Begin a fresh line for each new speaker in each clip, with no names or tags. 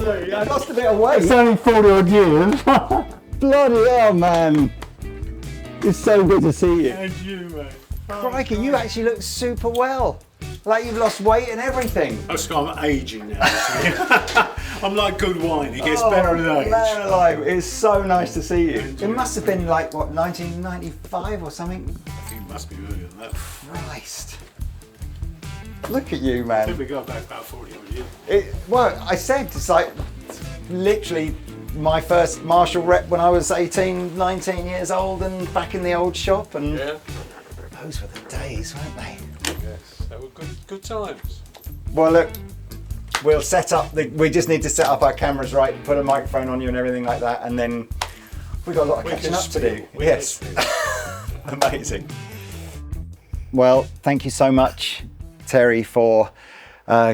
I lost a bit of weight.
It's only 40 odd years.
Bloody hell, man. It's so good to see you.
And you, mate.
Crikey, you actually look super well. Like you've lost weight and everything.
I'm aging now. I'm like good wine, it gets better with age.
Man alive, it's so nice to see you. It must have been like, what, 1995 or something?
I think it must be earlier than that.
Christ. Look at you, man.
I think we go back about 40 odd years.
Well, I said, it's like literally my first Marshall rep when I was 18, 19 years old and back in the old shop. And
yeah.
Those were the days, weren't they?
Yes, they were good times.
Well, look, we'll set up, we just need to set up our cameras right, put a microphone on you and everything like that, and then we've got a lot of catching up to do. Yes. Amazing. Well, thank you so much, Terry, for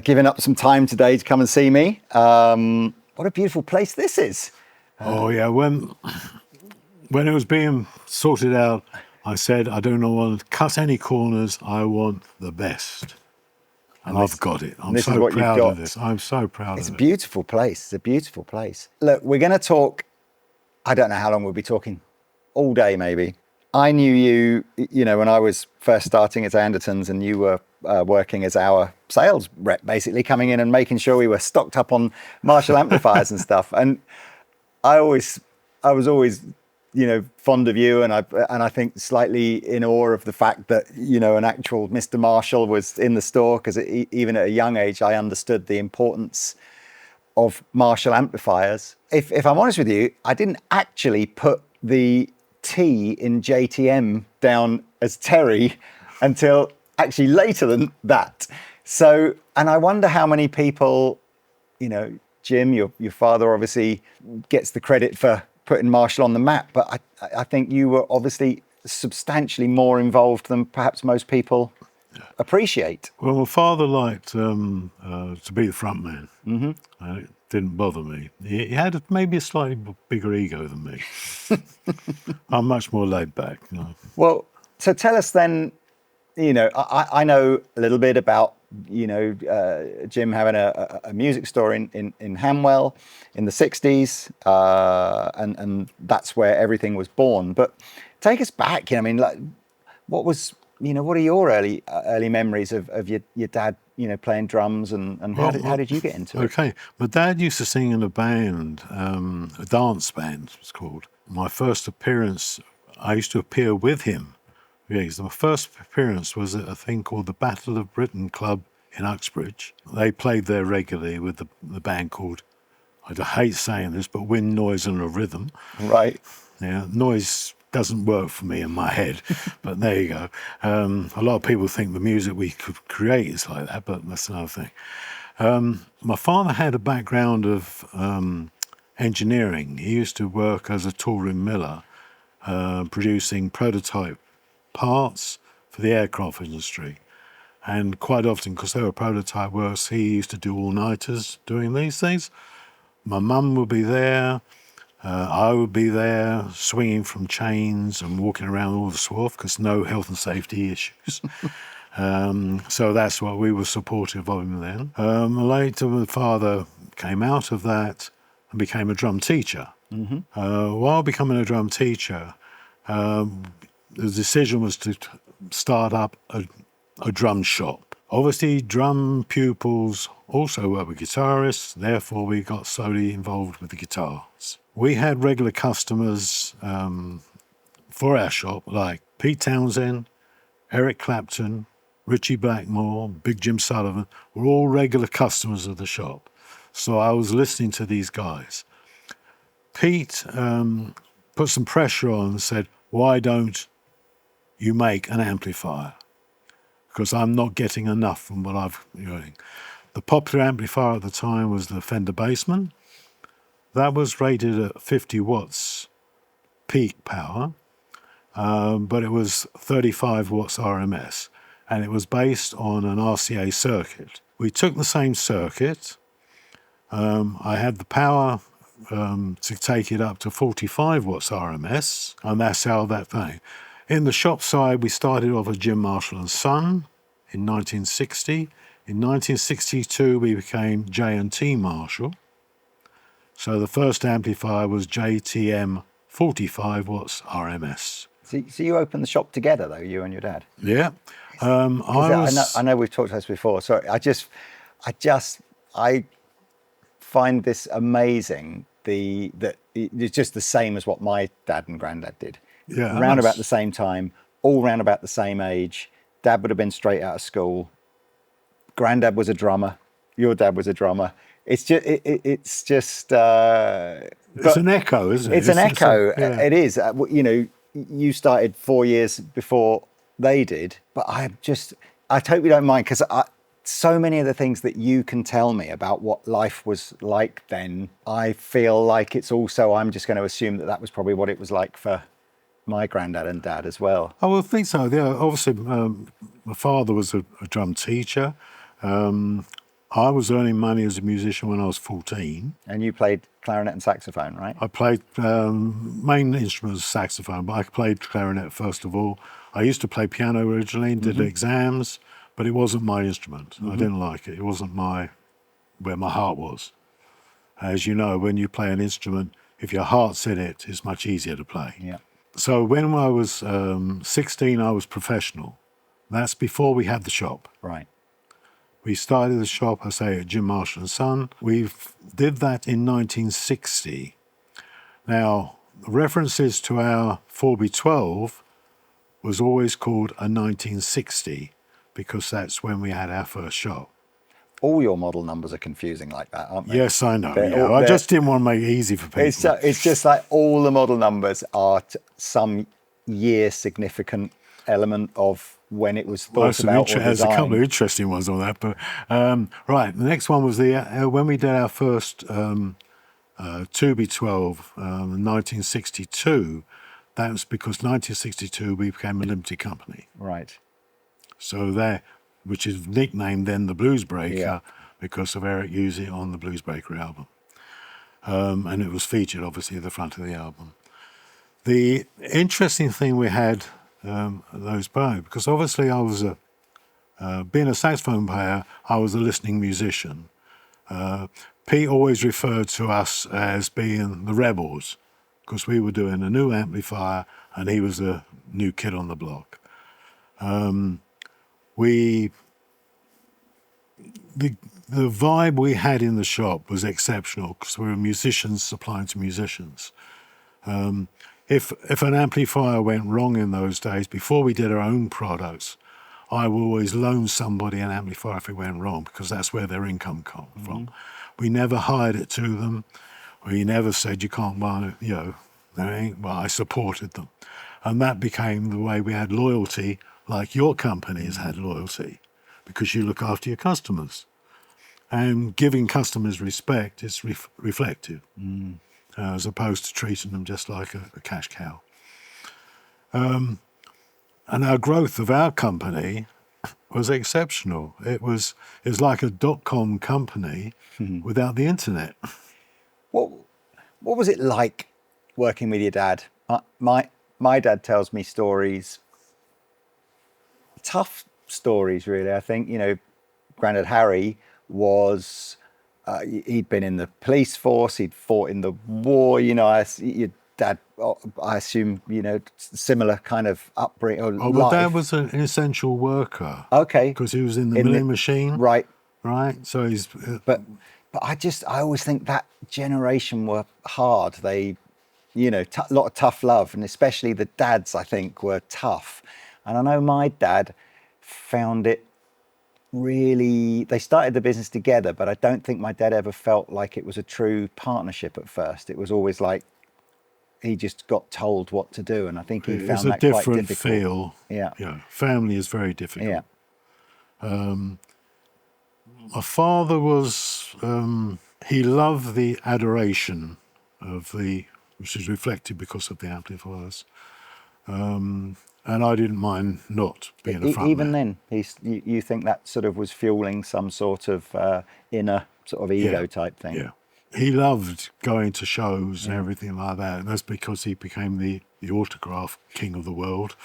giving up some time today to come and see me. What a beautiful place this is.
Oh yeah, when it was being sorted out, I said, I don't want to cut any corners, I want the best. And I've got it. I'm so proud of this. I'm so proud of it.
It's a beautiful place. It's a beautiful place. Look, we're going to talk, I don't know how long we'll be talking, all day maybe. I knew you, when I was first starting at Andertons, and you were working as our sales rep, basically coming in and making sure we were stocked up on Marshall amplifiers and stuff. And I was always, fond of you, and I think slightly in awe of the fact that, an actual Mr. Marshall was in the store, because even at a young age, I understood the importance of Marshall amplifiers. If I'm honest with you, I didn't actually put the T in JTM down as Terry until actually later than that. So, and I wonder how many people, Jim, your father obviously gets the credit for putting Marshall on the map, but I think you were obviously substantially more involved than perhaps most people appreciate.
Well, my father liked to be the front man. Mm-hmm. It didn't bother me. He had maybe a slightly bigger ego than me. I'm much more laid back.
Well, so tell us then, I know a little bit about Jim having a music store in Hamwell in the 60s, and that's where everything was born. But take us back, what are your early memories of your dad, playing drums, and how did you get into it?
Okay, my dad used to sing in a band, a dance band it's called. My first appearance, I used to appear with him. Yes, my first appearance was at a thing called the Battle of Britain Club in Uxbridge. They played there regularly with the band called, I hate saying this, but Wind, Noise and a Rhythm.
Right.
Yeah, noise doesn't work for me in my head, but there you go. A lot of people think the music we could create is like that, but that's another thing. My father had a background of engineering. He used to work as a touring miller, producing prototype parts for the aircraft industry. And quite often, because they were prototype works, he used to do all-nighters doing these things. My mum would be there, I would be there, swinging from chains and walking around all the swarf, because no health and safety issues. So that's what we were supportive of him then. Later, my father came out of that and became a drum teacher. Mm-hmm. While becoming a drum teacher, the decision was to start up a drum shop. Obviously, drum pupils also work with guitarists, therefore we got slowly involved with the guitars. We had regular customers for our shop, like Pete Townsend, Eric Clapton, Ritchie Blackmore, Big Jim Sullivan, were all regular customers of the shop. So I was listening to these guys. Pete put some pressure on and said, why don't you make an amplifier? Because I'm not getting enough from what I've doing. The popular amplifier at the time was the Fender Bassman. That was rated at 50 watts peak power, but it was 35 watts RMS, and it was based on an RCA circuit. We took the same circuit. I had the power to take it up to 45 watts RMS, and that's how that thing. In the shop side, we started off with Jim Marshall and Son in 1960. In 1962, we became J&T Marshall. So the first amplifier was JTM 45 watts RMS.
So you opened the shop together, though, you and your dad?
Yeah.
I know we've talked about this before. Sorry, I find this amazing. That it's just the same as what my dad and granddad did.
Yeah,
Round about the same time, all round about the same age. Dad would have been straight out of school. Granddad was a drummer. Your dad was a drummer. It's just
it's an echo, isn't it?
It's an echo.
Yeah.
It is. You know, you started 4 years before they did, but I hope you don't mind, because so many of the things that you can tell me about what life was like then, I feel like it's also, I'm just going to assume that was probably what it was like for my granddad and dad as well.
I would think so. Yeah, obviously, my father was a drum teacher. I was earning money as a musician when I was 14.
And you played clarinet and saxophone, right?
I played main instrument was saxophone, but I played clarinet first of all. I used to play piano originally and did exams, but it wasn't my instrument. I didn't like it. It wasn't where my heart was. As you know, when you play an instrument, if your heart's in it, it's much easier to play.
Yeah.
So when I was 16, I was professional. That's before we had the shop.
Right.
We started the shop, I say, at Jim Marshall and Son. We did that in 1960. Now, references to our 4B12 was always called a 1960 because that's when we had our first shop.
All your model numbers are confusing like that, aren't they?
Yes, I know. Yeah. I just didn't want to make it easy for people.
It's just like all the model numbers are some year significant element of when it was thought about or designed.
There's a couple of interesting ones on that. But right, the next one was when we did our first 2B12 in 1962. That was because 1962 we became a limited company.
Right.
So which is nicknamed then the Blues Breaker because of Eric using it on the Blues Breaker album. And it was featured obviously at the front of the album. The interesting thing we had those playing, because obviously I was being a saxophone player, I was a listening musician. Pete always referred to us as being the rebels because we were doing a new amplifier and he was a new kid on the block. The vibe we had in the shop was exceptional because we were musicians supplying to musicians. If an amplifier went wrong in those days, before we did our own products, I would always loan somebody an amplifier if it went wrong because that's where their income came from. We never hired it to them. We never said you can't buy it, well, I supported them. And that became the way we had loyalty, like your company has had loyalty, because you look after your customers. And giving customers respect is reflective. As opposed to treating them just like a cash cow. And our growth of our company was exceptional. It was like a .com company without the internet.
What was it like working with your dad? My dad tells me stories, tough stories really. I think, Grandad Harry was... he'd been in the police force. He'd fought in the war. Your dad, I assume, similar kind of upbringing.
But Dad was an essential worker.
Okay.
Because he was in the milling machine.
Right.
Right. So he's.
But I always think that generation were hard. They, a lot of tough love, and especially the dads, I think, were tough. And I know my dad found it. Really, they started the business together, but I don't think my dad ever felt like it was a true partnership at first. It was always like he just got told what to do, and I think he found that quite difficult.
It's a different feel.
Yeah.
Family is very difficult.
Yeah.
My father was, he loved the adoration of which is reflected because of the amplifiers. And I didn't mind not being a front
even
man.
then, you think that sort of was fueling some sort of inner sort of ego type thing.
Yeah, he loved going to shows and everything like that. And that's because he became the autograph king of the world.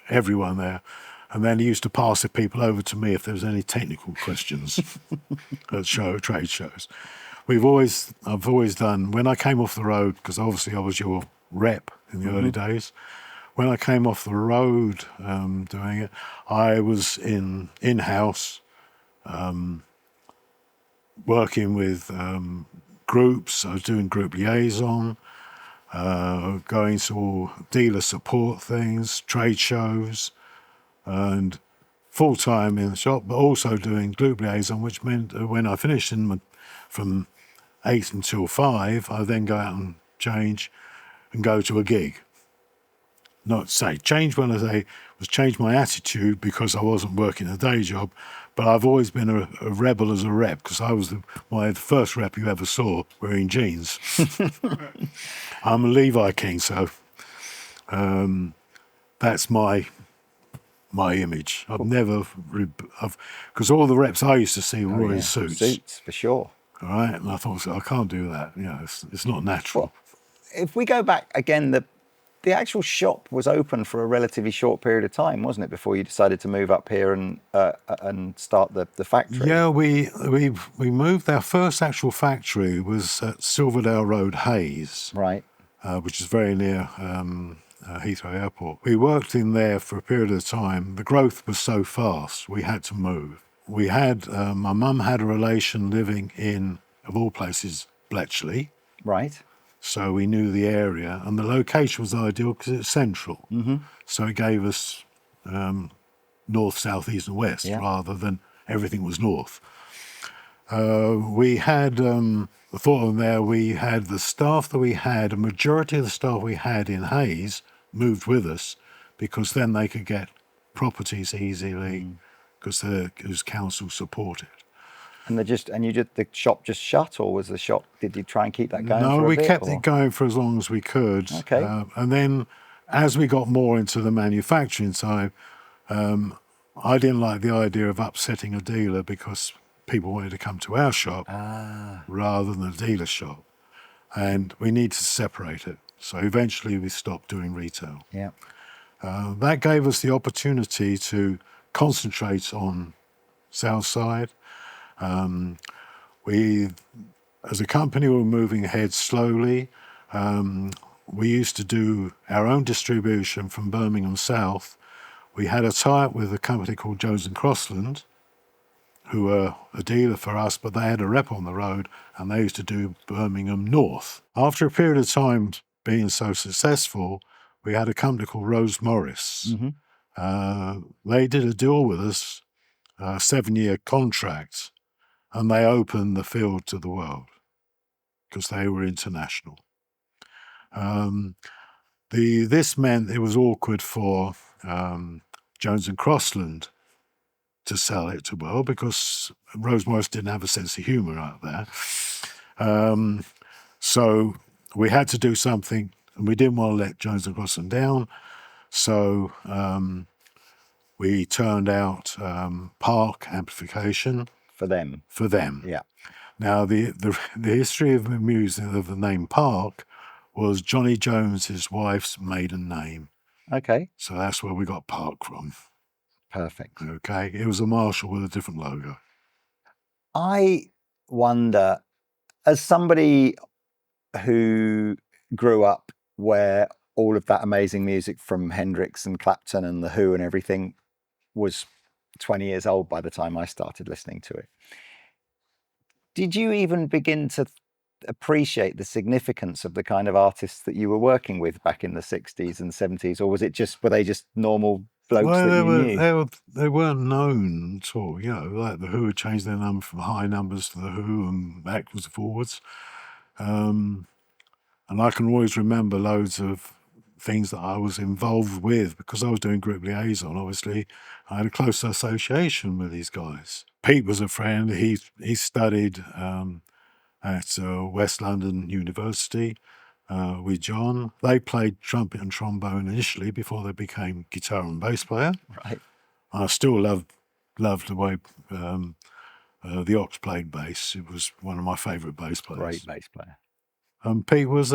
Everyone there. And then he used to pass the people over to me if there was any technical questions at trade shows. I've always done, when I came off the road, because obviously I was your rep in the early days. When I came off the road doing it, I was in-house, working with groups. I was doing group liaison, going to all dealer support things, trade shows, and full-time in the shop, but also doing group liaison, which meant when I finished from 8 until 5, I then go out and change and go to a gig. Not say change when I say was change my attitude because I wasn't working a day job, but I've always been a rebel as a rep because I was the first rep you ever saw wearing jeans. I'm a Levi King, so that's my image. I've never, because all the reps I used to see were in suits.
Suits, for sure.
All right, and I thought, I can't do that. You know, it's not natural.
Well, if we go back again, the actual shop was open for a relatively short period of time, wasn't it, before you decided to move up here and start the factory?
Yeah, we moved. Our first actual factory was at Silverdale Road, Hayes,
Right.
which is very near Heathrow Airport. We worked in there for a period of time. The growth was so fast, we had to move. We had, my mum had a relation living in, of all places, Bletchley.
Right.
So we knew the area, and the location was ideal because it's central. So it gave us north, south, east, and west rather than everything was north. We had the thought of there. We had the staff that we had. A majority of the staff we had in Hayes moved with us because then they could get properties easily because it was council supported.
And the shop just shut, or was the shop? Did you try and keep that going?
No,
for a
we
bit,
kept
or?
it going for as long as we could.
Okay.
And then, as we got more into the manufacturing side, I didn't like the idea of upsetting a dealer because people wanted to come to our shop rather than the dealer shop, and we need to separate it. So eventually, we stopped doing retail.
Yeah.
That gave us the opportunity to concentrate on sales side. We, as a company, were moving ahead slowly. We used to do our own distribution from Birmingham South. We had a tie-up with a company called Jones and Crossland, who were a dealer for us, but they had a rep on the road, and they used to do Birmingham North. After a period of time being so successful, we had a company called Rose Morris. They did a deal with us, a 7-year contract, and they opened the field to the world because they were international. This meant it was awkward for Jones and Crossland to sell it to well because Rose Morris didn't have a sense of humour out there. So we had to do something, and we didn't want to let Jones and Crossland down. So we turned out Park Amplification
For them.
for them.
Yeah.
Now, the history of the music of the name Park was Johnny Jones's wife's maiden name.
Okay.
So that's where we got Park from.
Perfect.
Okay. It was a Marshall with a different logo.
I wonder, as somebody who grew up where all of that amazing music from Hendrix and Clapton and The Who and everything was 20 years old by the time I started listening to it, did you even begin to appreciate the significance of the kind of artists that you were working with back in the 60s and 70s, or were they just normal blokes that you knew?
They weren't known at all, you know, like The Who had changed their number from high numbers to The Who and backwards and forwards. And I can always remember loads of things that I was involved with because I was doing group liaison, obviously. I had a close association with these guys. Pete was a friend. He studied at West London University with John. They played trumpet and trombone initially before they became guitar and bass player.
Right.
I still loved the way the Ox played bass. It was one of my favourite bass players.
Great bass player.
Pete was,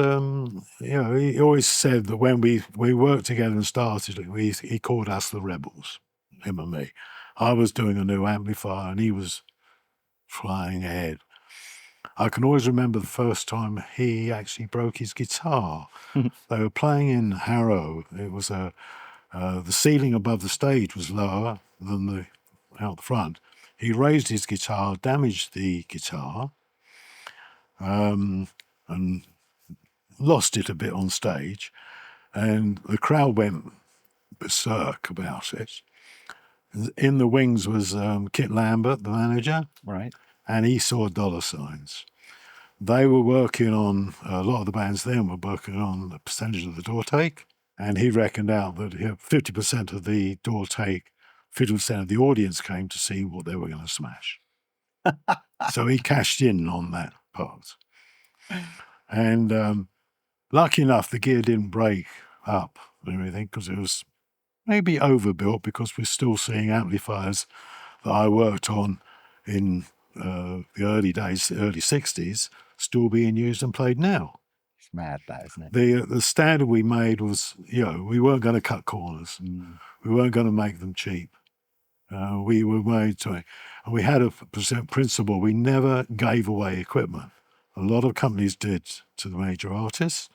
he always said that when we worked together and started, he called us the rebels, him and me. I was doing a new amplifier and he was flying ahead. I can always remember the first time he actually broke his guitar. They were playing in Harrow. It was the ceiling above the stage was lower than the out the front. He raised his guitar, damaged the guitar, and lost it a bit on stage, and the crowd went berserk about it. In the wings was Kit Lambert, the manager,
Right.
and he saw dollar signs. They were working on, a lot of the bands then were working on the percentage of the door take, and he reckoned out that 50% of the door take, 50% of the audience came to see what they were going to smash. So he cashed in on that part. And lucky enough, the gear didn't break up and everything, because it was maybe overbuilt, because we're still seeing amplifiers that I worked on in the early days, the early 60s, still being used and played now.
It's mad, that, isn't it?
The standard we made was, we weren't going to cut corners. We weren't going to make them cheap. We were made to, and we had a principle: we never gave away equipment. A lot of companies did to the major artists.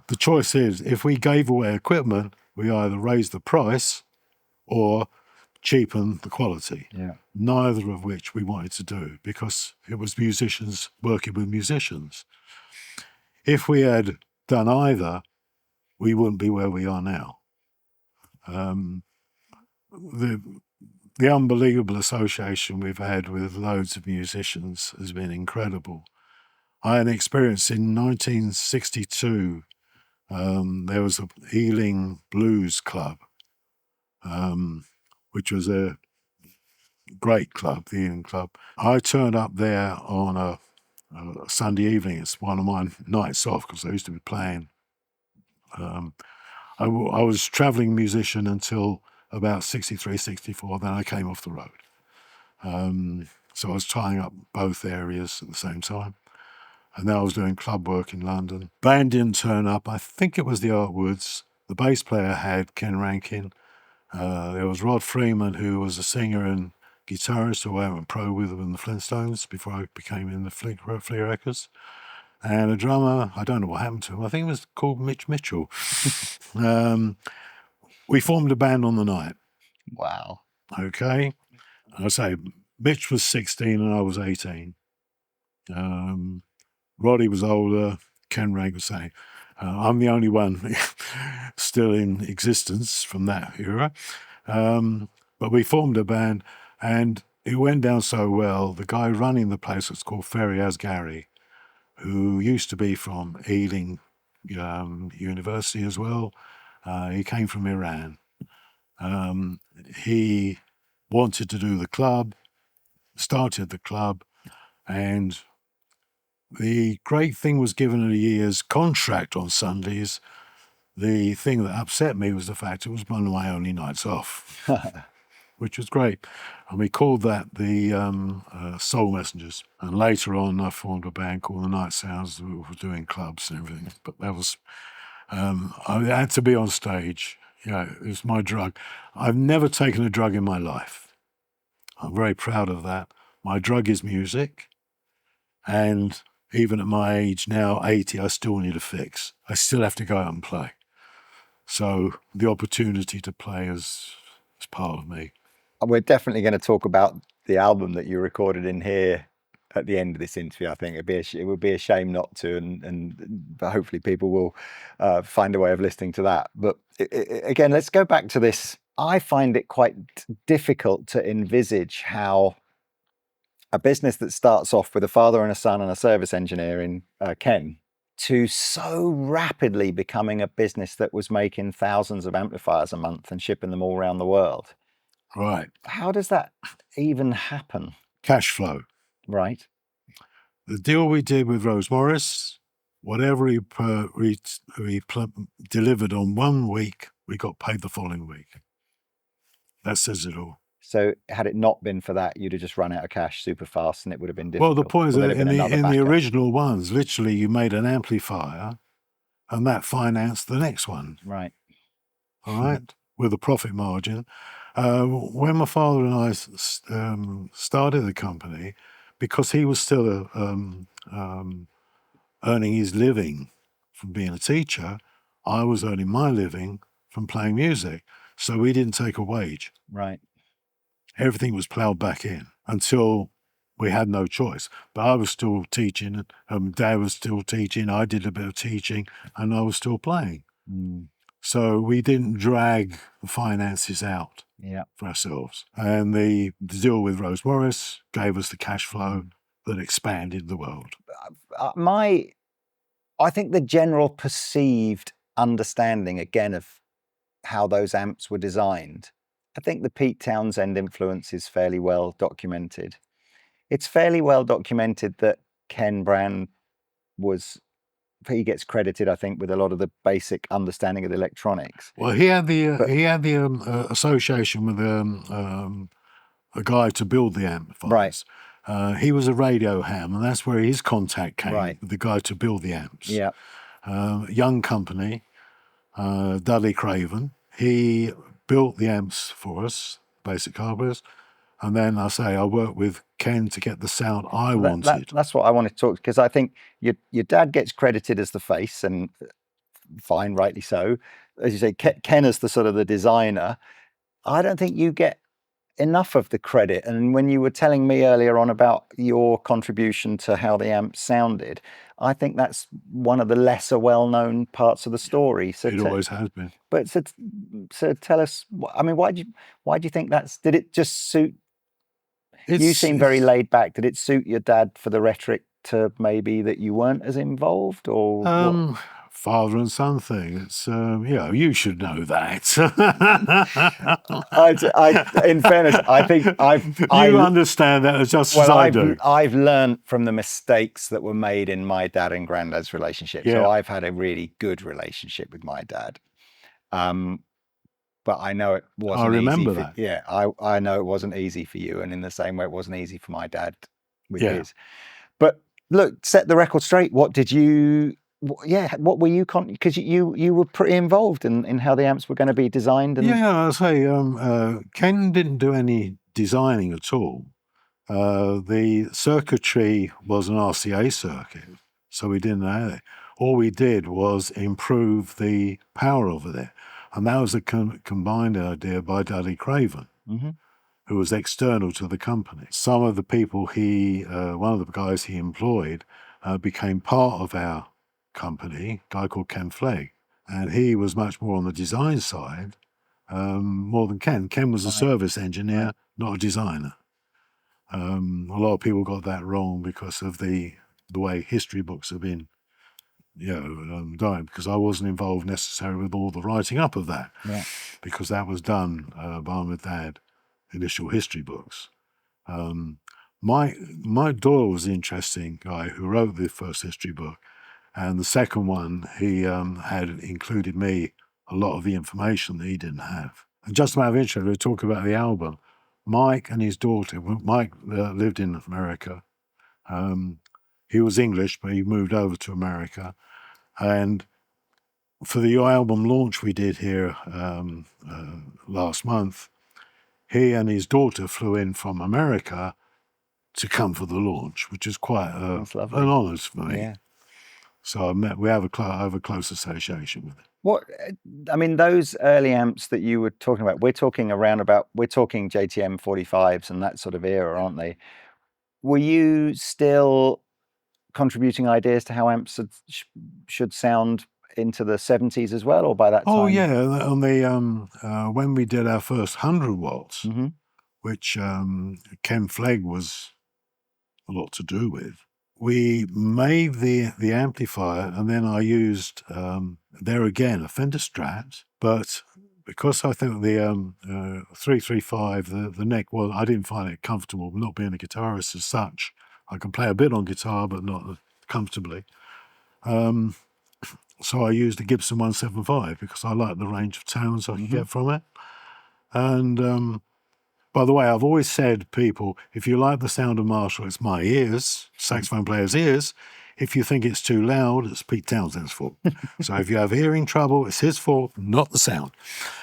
The choice is, if we gave away equipment, we either raised the price or cheapen the quality.
Yeah.
Neither of which we wanted to do, because it was musicians working with musicians. If we had done either, we wouldn't be where we are now. The unbelievable association we've had with loads of musicians has been incredible. I had an experience in 1962. There was a Ealing Blues Club, which was a great club, the Ealing Club. I turned up there on a Sunday evening. It's one of my nights off, because I used to be playing. I was travelling musician until about 63, 64, then I came off the road. So I was tying up both areas at the same time. And then I was doing club work in London. Band didn't turn up. I think it was the Artwoods. The bass player had Ken Rankin. There was Rod Freeman, who was a singer and guitarist who I went pro with in the Flintstones before I became in the Flea Records. And a drummer, I don't know what happened to him. I think it was called Mitch Mitchell. We formed a band on the night.
Wow.
Okay. I say, Mitch was 16 and I was 18. Roddy was older. Ken Rank was saying, I'm the only one still in existence from that era. But we formed a band, and it went down so well. The guy running the place was called Ferry Asghari, who used to be from Ealing University as well. He came from Iran. He wanted to do the club, started the club, and the great thing was given a year's contract on Sundays. The thing that upset me was the fact it was one of my only nights off, which was great. And we called that the Soul Messengers. And later on, I formed a band called the Night Sounds. We were doing clubs and everything. But that was, I had to be on stage. It was my drug. I've never taken a drug in my life. I'm very proud of that. My drug is music. And even at my age now, 80, I still need a fix. I still have to go out and play. So the opportunity to play is part of me.
We're definitely going to talk about the album that you recorded in here at the end of this interview. I think it would be a shame not to, but hopefully people will find a way of listening to that. But again, let's go back to this. I find it quite difficult to envisage how a business that starts off with a father and a son and a service engineer in Ken, to so rapidly becoming a business that was making thousands of amplifiers a month and shipping them all around the world.
Right.
How does that even happen?
Cash flow.
Right.
The deal we did with Rose Morris, whatever he delivered on 1 week, we got paid the following week. That says it all.
So had it not been for that, you'd have just run out of cash super fast and it would have been difficult.
Well, the point is that in the
original
original ones, literally you made an amplifier and that financed the next one.
Right.
All right. With a profit margin. When my father and I started the company, because he was still earning his living from being a teacher, I was earning my living from playing music. So we didn't take a wage.
Right.
Everything was ploughed back in until we had no choice. But I was still teaching, Dad was still teaching, I did a bit of teaching, and I was still playing. So we didn't drag the finances out for ourselves. And the deal with Rose Morris gave us the cash flow that expanded the world.
I think the general perceived understanding, again, of how those amps were designed, I think the Pete Townsend influence is fairly well documented. It's fairly well documented that Ken Brand he gets credited, I think, with a lot of the basic understanding of the electronics.
Well, he had the association with a guy to build the amplifiers.
Right.
He was a radio ham, and that's where his contact came,
Right.
with the guy to build the amps.
Yeah.
Young company, Dudley Craven. He built the amps for us, basic hardware, and then I worked with Ken to get the sound I wanted.
That's what I wanted to talk, because I think your dad gets credited as the face, and fine, rightly so. As you say, Ken as the sort of the designer. I don't think you get enough of the credit. And when you were telling me earlier on about your contribution to how the amp sounded, I think that's one of the lesser well-known parts of the story. So
it always has been.
But so tell us, I mean, why do you think did it just suit? You seem very laid back. Did it suit your dad for the rhetoric to maybe that you weren't as involved, or
father and son thing? It's you should know that.
In fairness, I think
you understand that as just as I do.
I've learned from the mistakes that were made in my dad and granddad's relationship.
Yeah.
So I've had a really good relationship with my dad. But I know it wasn't easy.
I remember that.
Yeah, I know it wasn't easy for you, and in the same way it wasn't easy for my dad with his. But look, set the record straight. What did you? What were you? Because you were pretty involved in how the amps were going to be designed. And
I say Ken didn't do any designing at all. The circuitry was an RCA circuit, so we didn't have it. All we did was improve the power over there. And that was a combined idea by Dudley Craven, who was external to the company. Some of the people one of the guys he employed became part of our company, a guy called Ken Flegg. And he was much more on the design side, more than Ken. Ken was a service engineer, not a designer. A lot of people got that wrong because of the way history books have been done, because I wasn't involved necessarily with all the writing up of that, because that was done by my dad, initial history books. Mike Doyle was the interesting guy who wrote the first history book, and the second one he had included me a lot of the information that he didn't have. And just a matter of interest, we talk about the album. Mike and his daughter. Mike lived in America. He was English, but he moved over to America. And for the album launch we did here last month, he and his daughter flew in from America to come for the launch, which is quite an honour for me. Yeah. So we have a close association with it.
Those early amps that you were talking about, we're talking JTM 45s and that sort of era, aren't they? Were you still contributing ideas to how amps should sound into the 70s as well, or by that time?
Oh yeah, on the when we did our first 100 watts, which Ken Flegg was a lot to do with, we made the amplifier, and then I used there again a Fender Strat, but because I think the 335, the neck, I didn't find it comfortable, not being a guitarist as such. I can play a bit on guitar, but not comfortably. So I used a Gibson 175 because I like the range of tones I can get from it. And by the way, I've always said, people, if you like the sound of Marshall, it's my ears, saxophone player's ears. If you think it's too loud, it's Pete Townsend's fault. So if you have hearing trouble, it's his fault, not the sound.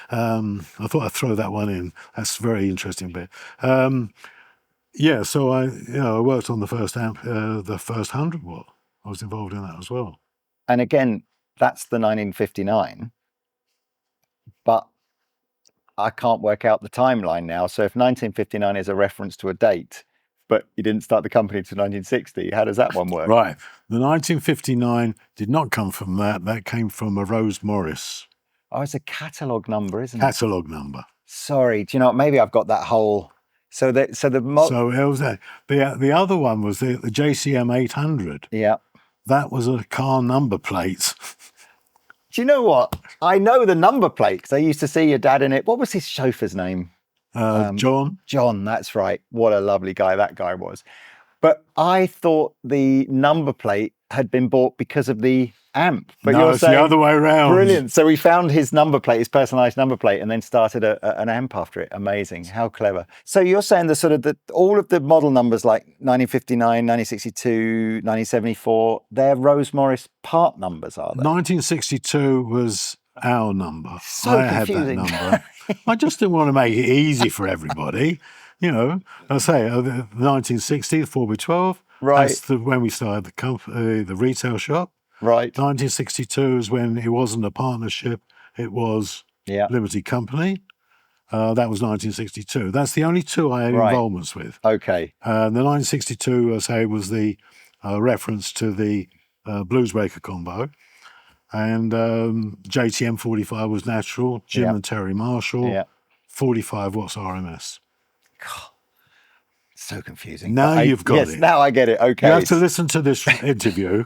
I thought I'd throw that one in. That's a very interesting bit. Yeah, so I worked on the first amp, the first 100 watt. I was involved in that as well.
And again, that's the 1959, but I can't work out the timeline now. So if 1959 is a reference to a date, but you didn't start the company until 1960, how does that one work?
Right. The 1959 did not come from that. That came from a Rose Morris
Oh, it's a catalogue number, isn't it?
catalogue number.
Sorry, do you know what? Maybe I've got that whole. So the
So it was that. The other one was the JCM 800.
Yeah.
That was a car number plate.
Do you know what? I know the number plate because I used to see your dad in it. What was his chauffeur's name?
John.
John, that's right. What a lovely guy that guy was. But I thought the number plate had been bought because of the amp. But
No,
you're
it's
saying
the other way around.
brilliant. So we found his number plate, his personalized number plate, and then started an amp after it. Amazing. How clever. So you're saying the sort of all of the model numbers like 1959, 1962, 1974, they're Rose Morris part numbers, are they?
1962 was our number.
So
I
confusing.
had that number. I just didn't want to make it easy for everybody. I say the 1960, the 4x12.
Right.
That's when we started the company, the retail shop.
Right.
1962 is when it wasn't a partnership; it was
Yeah.
limited company. That was 1962. That's the only two I had
Right.
involvements with.
Okay.
The 1962, I say, was the reference to the Bluesbreaker combo. And JTM 45 was natural, Jim
Yeah.
and Terry Marshall,
Yeah.
45 watts RMS.
So confusing.
Now
But
you've got
yes,
it.
now I get it. Okay.
You have to listen to this interview.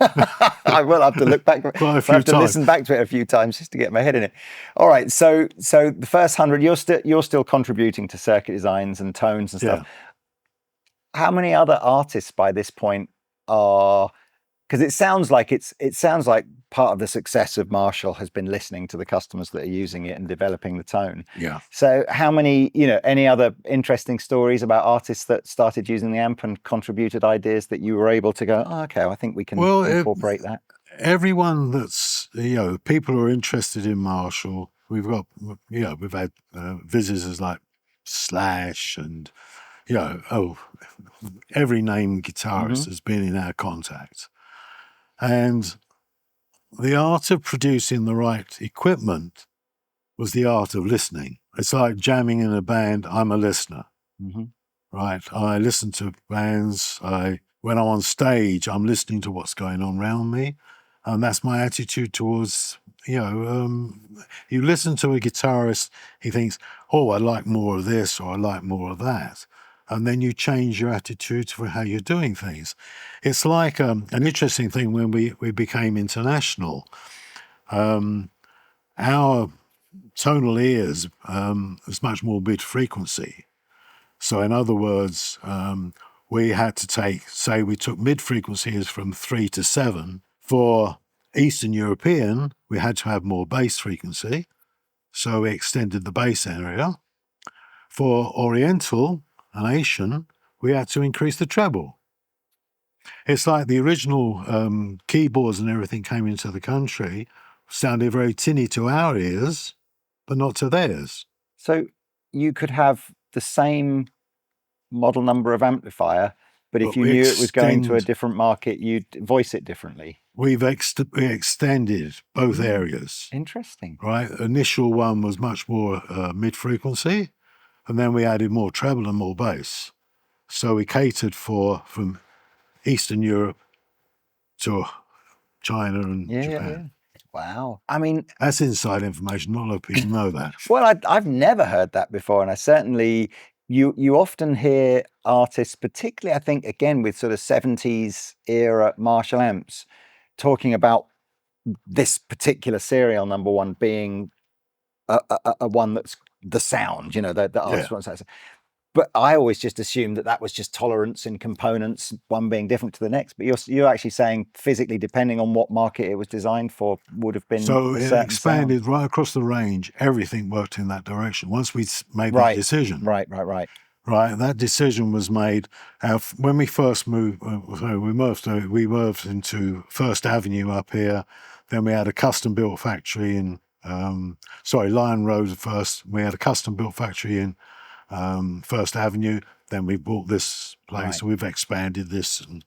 I will have to look back.
Quite a
I
few
have to
times.
listen back to it a few times just to get my head in it. All right. So the first 100, you're still contributing to circuit designs and tones and stuff. How many other artists by this point are? Because it sounds like part of the success of Marshall has been listening to the customers that are using it and developing the tone.
Yeah.
So how many, any other interesting stories about artists that started using the amp and contributed ideas that you were able to go, oh, okay, I think we can incorporate that?
Everyone that's, people who are interested in Marshall, we've had visitors like Slash and, every named guitarist has been in our contact. And the art of producing the right equipment was the art of listening. It's like jamming in a band. I'm a listener, right? I listen to bands. When I'm on stage, I'm listening to what's going on around me. And that's my attitude towards, you listen to a guitarist, he thinks, oh, I like more of this or I like more of that. And then you change your attitude for how you're doing things. It's like an interesting thing when we became international. Our tonal ears is much more mid-frequency. So in other words, we had to we took mid-frequencies from 3 to 7. For Eastern European, we had to have more bass frequency. So we extended the bass area. For Oriental and Asian, we had to increase the treble. It's like the original keyboards and everything came into the country, sounded very tinny to our ears, but not to theirs.
So you could have the same model number of amplifier, but if you knew it was going to a different market, you'd voice it differently.
We extended both areas.
Interesting.
Right? Initial one was much more mid-frequency, and then we added more treble and more bass. So we catered from Eastern Europe to China and Japan.
Yeah. Wow. I mean,
that's inside information. Not a lot of people know that.
Well, I've never heard that before, and I certainly you often hear artists, particularly I think again with sort of 70s era Marshall amps, talking about this particular serial number one being a one that's the sound, the artist wants that. But I always just assumed that was just tolerance in components, one being different to the next. But you're actually saying physically, depending on what market it was designed for, would have been
so
a
it
certain
expanded
sound.
Right across the range. Everything worked in that direction. Once we made that decision,
right.
That decision was made when we first moved. We moved into First Avenue up here. Then we had a custom built factory in Lion Road first. We had a custom built factory in First Avenue. Then we bought this place,
Right.
so we've expanded this and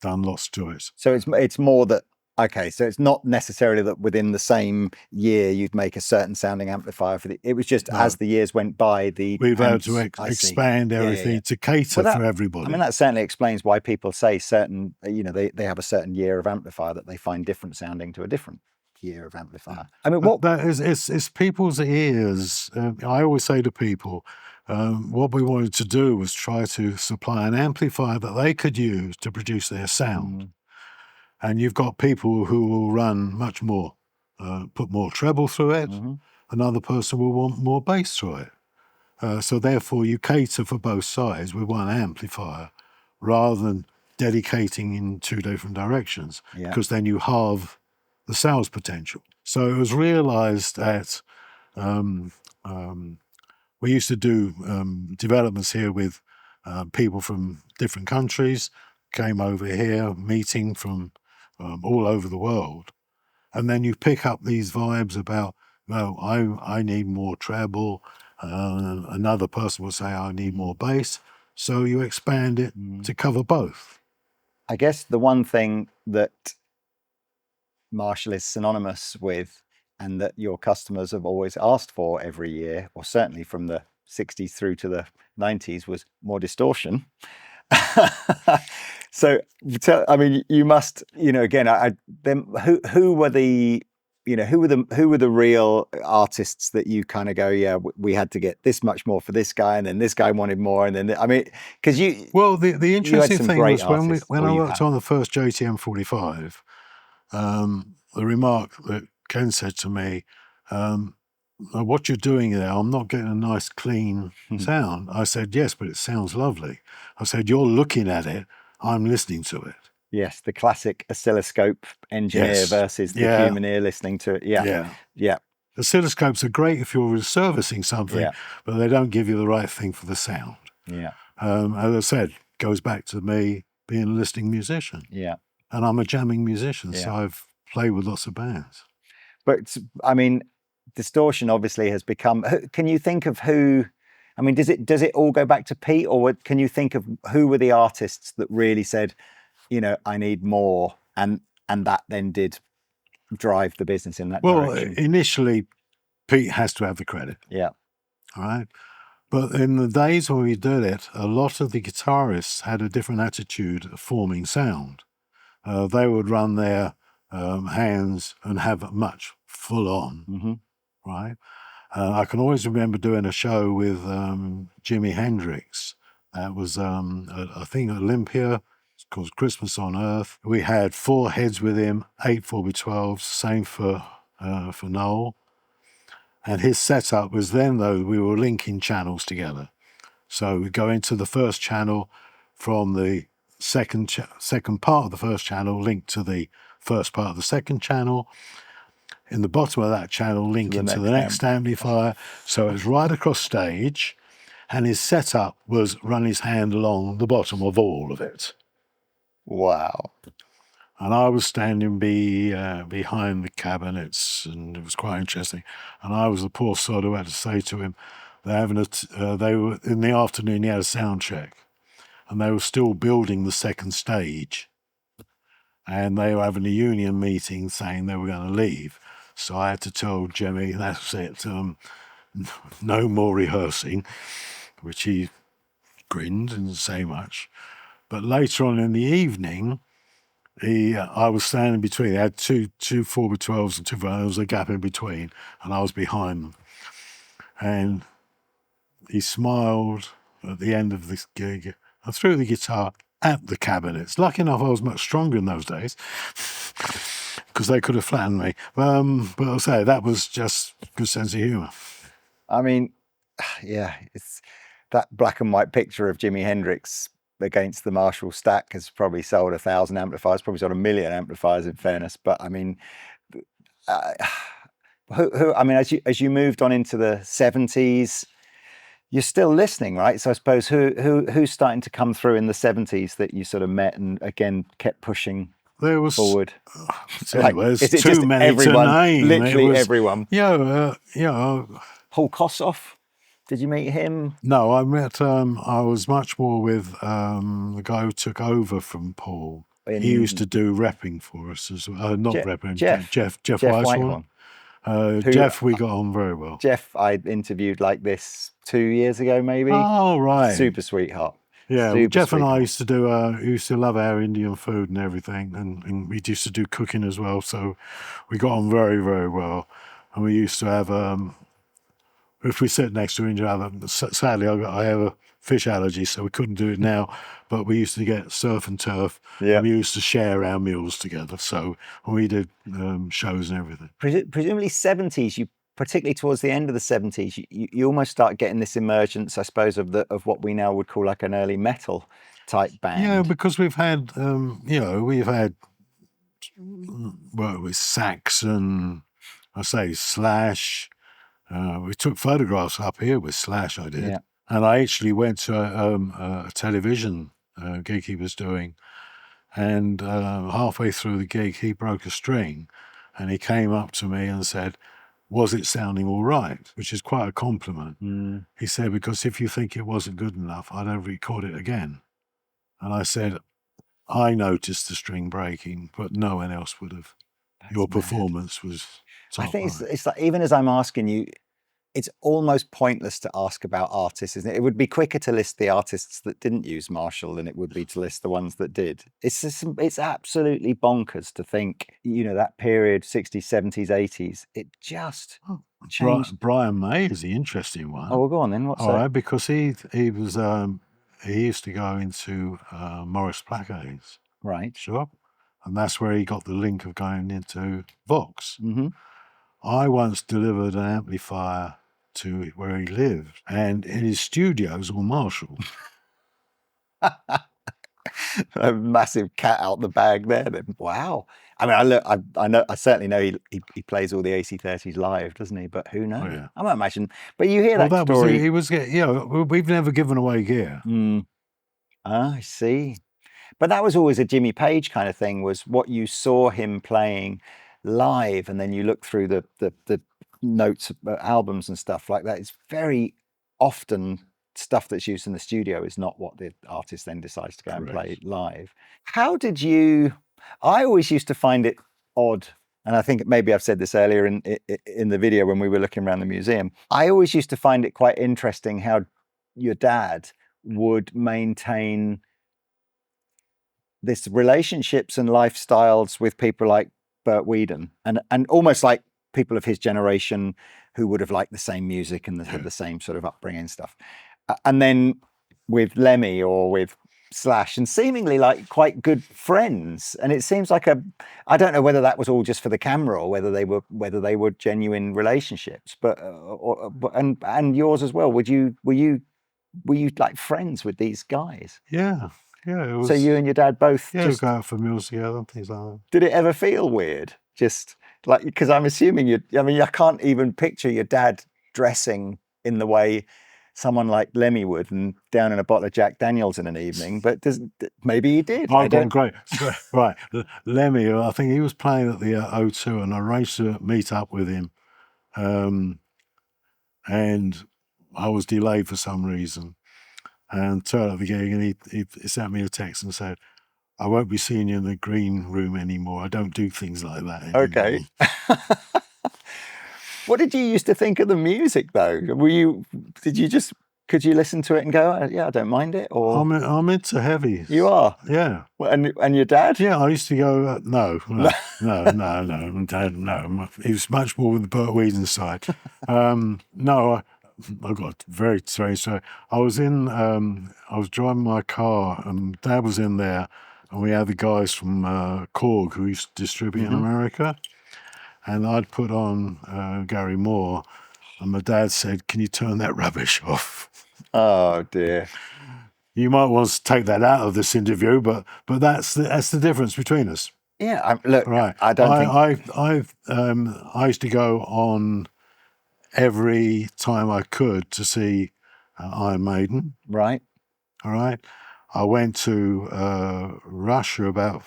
done lots to it.
So it's more that, okay, so it's not necessarily that within the same year you'd make a certain sounding amplifier for it was just as the years went by,
we've had
amps,
to expand everything to cater for everybody.
I mean, that certainly explains why people say certain, they have a certain year of amplifier that they find different sounding to a different year of amplifier. I mean, what
that is, it's people's ears. I always say to people, what we wanted to do was try to supply an amplifier that they could use to produce their sound. And you've got people who will run much more, put more treble through it. Another person will want more bass through it. So therefore you cater for both sides with one amplifier rather than dedicating in two different directions, because then you halve the sales potential. So it was realized that we used to do developments here with people from different countries, came over here, meeting from all over the world. And then you pick up these vibes about, no, I need more treble. Another person will say, I need more bass. So you expand it to cover both.
I guess the one thing that Marshall is synonymous with, and that your customers have always asked for every year, or certainly from the 60s through to the 90s, was more distortion. So, I mean, you must, again, who were the, who were the real artists that you kind of go, yeah, we had to get this much more for this guy, and then this guy wanted more, and then I mean, because you.
Well, the interesting thing was when I worked
had.
on the first JTM 45, the remark that Ken said to me, what you're doing there, I'm not getting a nice clean sound. I said, yes, but it sounds lovely. I said, you're looking at it, I'm listening to it.
Yes, the classic oscilloscope engineer versus the human ear listening to it. Yeah.
Oscilloscopes are great if you're servicing something, but they don't give you the right thing for the sound.
Yeah.
As I said, goes back to me being a listening musician.
Yeah.
And I'm a jamming musician, so I've played with lots of bands.
But I mean, distortion obviously has become. Can you think of who? I mean, does it all go back to Pete, or can you think of who were the artists that really said, I need more, and that then did drive the business in that direction?
Well, initially, Pete has to have the credit.
Yeah.
All right. But in the days when we did it, a lot of the guitarists had a different attitude of forming sound. They would run their hands and have much full on, right? I can always remember doing a show with Jimi Hendrix. That was, I think, Olympia. It's called Christmas on Earth. We had 4 heads with him, 8 4x12s, same for Noel. And his setup was then, though, we were linking channels together. So we go into the first channel from the second part of the first channel, linked to the first part of the second channel. In the bottom of that channel, link into the next amplifier. So it was right across stage, and his setup was run his hand along the bottom of all of it.
Wow.
And I was standing behind the cabinets, and it was quite interesting. And I was the poor sod who had to say to him, they were in the afternoon, he had a sound check, and they were still building the second stage. And they were having a union meeting saying they were going to leave. So I had to tell Jimmy, that's it, no more rehearsing, which he grinned and didn't say much. But later on in the evening, I was standing between. They had two 4x12s and 2 4. There was a gap in between, and I was behind them. And he smiled at the end of this gig. I threw the guitar at the cabinets. Lucky enough, I was much stronger in those days because they could have flattened me. But I'll say that was just a good sense of humour.
I mean, yeah, it's that black and white picture of Jimi Hendrix against the Marshall stack has probably sold 1,000 amplifiers, probably sold 1 million amplifiers in fairness. But I mean, I mean, as you moved on into the 70s, you're still listening, right? So I suppose who's starting to come through in the 70s that you sort of met and again kept pushing forward?
Anyway, there's too many to name.
Literally everyone.
Yeah,
Paul Kossoff. Did you meet him?
No, I met. I was much more with the guy who took over from Paul. He used to do repping for us as well. Not repping.
Jeff.
Jeff
Jeff
Whitehorn.
Who,
Jeff, we got on very well.
Jeff, I interviewed like this 2 years ago, maybe.
Oh, right.
Super sweetheart.
Yeah,
Super
Jeff and I
sweetheart.
used to do. Used to love our Indian food and everything, and we used to do cooking as well. So we got on very, very well. And we used to have. If we sit next to each other, sadly, I have a fish allergy, so we couldn't do it now. But we used to get surf and turf, and we used to share our meals together. So when we did shows and everything.
Presumably 70s, you particularly towards the end of the 70s, you almost start getting this emergence, I suppose, of what we now would call like an early metal type band.
Yeah, because we've had, we've had work with Saxon, I say Slash. We took photographs up here with Slash, I did.
Yeah.
And I actually went to a television gig he was doing. And halfway through the gig, he broke a string. And he came up to me and said, was it sounding all right? Which is quite a compliment.
Mm.
He said, because if you think it wasn't good enough, I don't record it again. And I said, I noticed the string breaking, but no one else would have. Your performance was top.
I think it's like, even as I'm asking you, it's almost pointless to ask about artists, isn't it? It would be quicker to list the artists that didn't use Marshall than it would be to list the ones that did. It's absolutely bonkers to think, that period, 60s, 70s, 80s, it just changed.
Brian May is the interesting one.
Oh, well, go on then. What's
all
that?
right, because he was he used to go into Morris Plaquet's shop, and that's where he got the link of going into Vox.
Mm-hmm.
I once delivered an amplifier to where he lived, and in his studio was all Marshall.
A massive cat out the bag there. Then. Wow. I mean, I certainly know he plays all the AC30s live, doesn't he? But who knows?
Oh, yeah.
I might imagine. But you hear that story.
We've never given away gear.
I see. But that was always a Jimmy Page kind of thing, was what you saw him playing live, and then you look through the notes, albums and stuff like that. It's very often stuff that's used in the studio is not what the artist then decides to go and play live. How did you? I always used to find it odd, and I think maybe I've said this earlier in the video when we were looking around the museum. I always used to find it quite interesting how your dad would maintain this relationships and lifestyles with people like Burt Whedon and almost like people of his generation who would have liked the same music and had the same sort of upbringing and stuff. And then with Lemmy or with Slash, and seemingly like quite good friends. And it seems like I don't know whether that was all just for the camera or whether they were genuine relationships, and yours as well. Were you like friends with these guys?
Yeah. It was,
so you and your dad both
just go out for meals together and things like that.
Did it ever feel weird? Just like, because I'm assuming I can't even picture your dad dressing in the way someone like Lemmy would and down in a bottle of Jack Daniels in an evening, but maybe he did.
I don't. Great. Right. Lemmy, I think he was playing at the O2 and I arranged to meet up with him. And I was delayed for some reason. And turned up the gig and he sent me a text and said, I won't be seeing you in the green room anymore. I don't do things like that anymore.
Okay. What did you used to think of the music though? Could you listen to it and go, yeah, I don't mind it? Or
I'm into heavy.
You are?
Yeah.
And your dad?
Yeah, I used to go, no. He was much more with the Burt Whedon side. No, I got very strange. So I was driving my car and Dad was in there and we had the guys from Korg who used to distribute in America. And I'd put on Gary Moore and my dad said, can you turn that rubbish off?
Oh dear.
You might want to take that out of this interview, but that's the difference between us.
Yeah, look,
right.
I don't think...
I used to go on every time I could to see Iron Maiden.
Right.
All right. I went to Russia about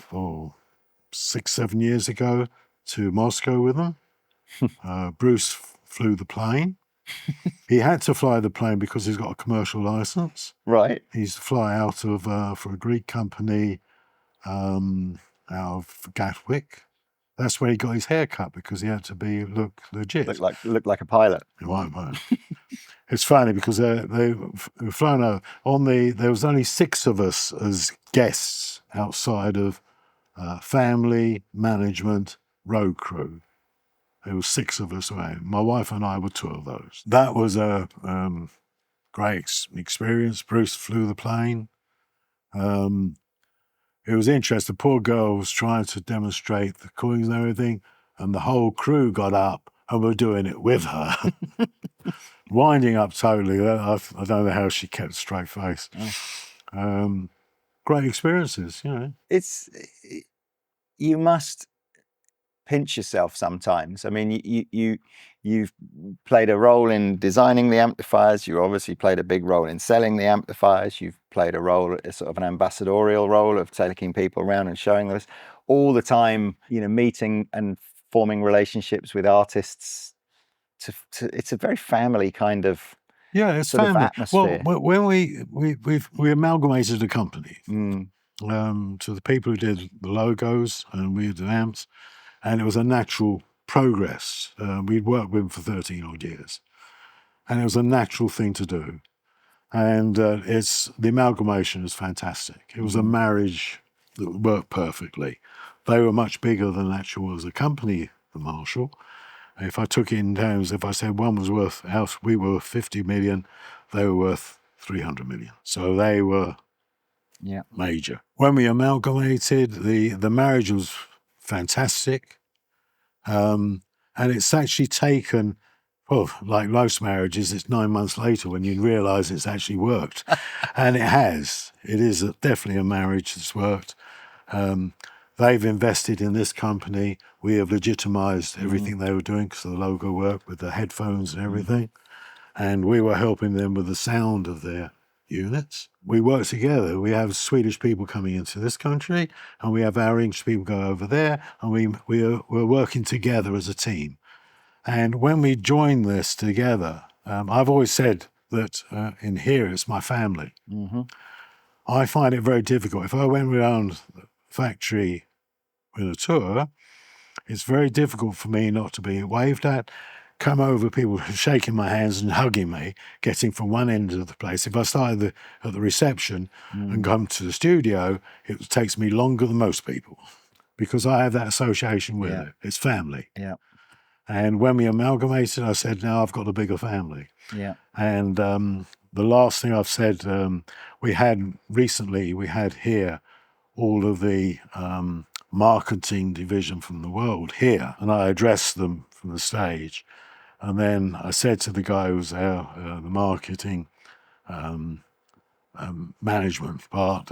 6-7 years ago to Moscow with them. Bruce flew the plane. He had to fly the plane because he's got a commercial license.
Right.
He used to fly out of for a Greek company out of Gatwick. That's where he got his hair cut because he had to look legit.
Look like a pilot.
Right. It's funny because they were flown out there was only 6 of us as guests outside of family, management, road crew. There was 6 of us. My wife and I were 2 of those. That was a great experience. Bruce flew the plane. It was interesting. The poor girl was trying to demonstrate the coins and everything, and the whole crew got up and were doing it with her. Winding up totally. I don't know how she kept a straight face. Great experiences,
You must pinch yourself sometimes. I mean, you've played a role in designing the amplifiers. You obviously played a big role in selling the amplifiers. You've played a role, a sort of an ambassadorial role of taking people around and showing this all the time. Meeting and forming relationships with artists. It's a very family kind of
it's
sort
family.
of atmosphere.
Well, when we amalgamated the company to the people who did the logos and we did the amps, and it was a natural progress. We'd worked with them for 13 odd years, and it was a natural thing to do. And the amalgamation is fantastic. It was a marriage that worked perfectly. They were much bigger than actual as a company, the Marshall. If I took it in terms, if I said one was worth, we were worth 50 million, they were worth 300 million. So they were major. When we amalgamated, the marriage was fantastic. And it's actually taken, well, like most marriages, it's 9 months later when you realise it's actually worked. And it has. It is definitely a marriage that's worked. They've invested in this company. We have legitimised everything they were doing because the logo worked with the headphones and everything. And we were helping them with the sound of their units. We work together. We have Swedish people coming into this country, and we have our English people go over there, and we're working together as a team. And when we join this together, I've always said that in here it's my family. I find it very difficult. If I went around the factory with a tour, it's very difficult for me not to be waved at, come over, people shaking my hands and hugging me, getting from one end of the place. If I started at the reception and come to the studio, it takes me longer than most people because I have that association with it. It's family.
Yeah.
And when we amalgamated, I said, now I've got a bigger family.
Yeah.
And the last thing I've said, we had here all of the marketing division from the world here, and I addressed them from the stage. And then I said to the guy who was the marketing management part,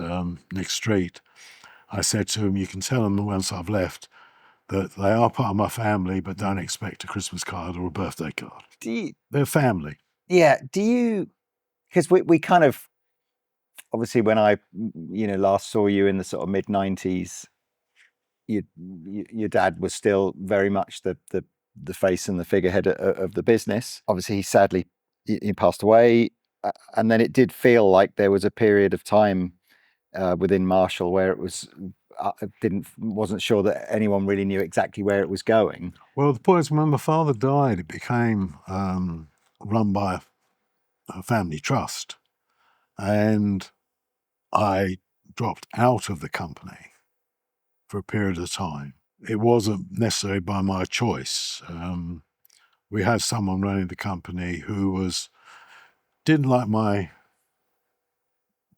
Nick Street, I said to him, you can tell them once I've left that they are part of my family, but don't expect a Christmas card or a birthday card. They're family.
Yeah. Because we kind of, obviously when I, last saw you in the sort of mid-90s, your dad was still very much the face and the figurehead of the business. Obviously, he passed away, and then it did feel like there was a period of time within Marshall where it was wasn't sure that anyone really knew exactly where it was going.
Well, the point is, when my father died, it became run by a family trust, and I dropped out of the company for a period of time. It wasn't necessarily by my choice. We had someone running the company who didn't like my